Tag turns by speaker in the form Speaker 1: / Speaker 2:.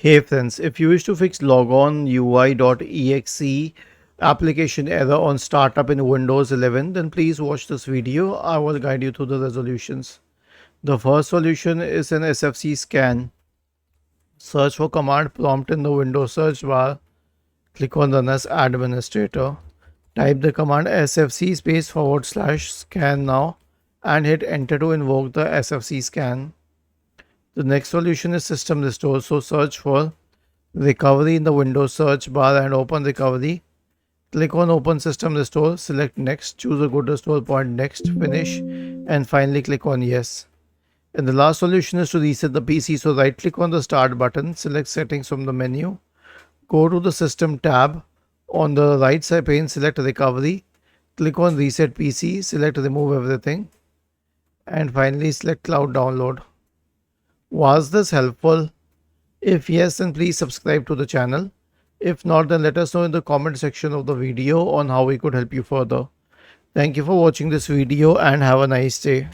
Speaker 1: Hey friends, if you wish to fix LogoNUi application error on startup in Windows 11, then please watch this video. I will guide you through the resolutions. The first solution is an SFC scan. Search for command prompt in the Windows search bar. Click on Run as Administrator. Type the command SFC /scan now and hit enter to invoke the SFC scan. The next solution is system restore. So search for recovery in the Windows search bar and open recovery. Click on open system restore, select next, choose a good restore point, next, finish, and finally click on yes. And the last solution is to reset the PC. So right click on the start button, select settings from the menu, go to the system tab. On the right side pane, select recovery, click on reset PC, select remove everything, and finally select cloud download. Was this helpful? If yes, then please subscribe to the channel. If not, then let us know in the comment section of the video on how we could help you further. Thank you for watching this video and have a nice day.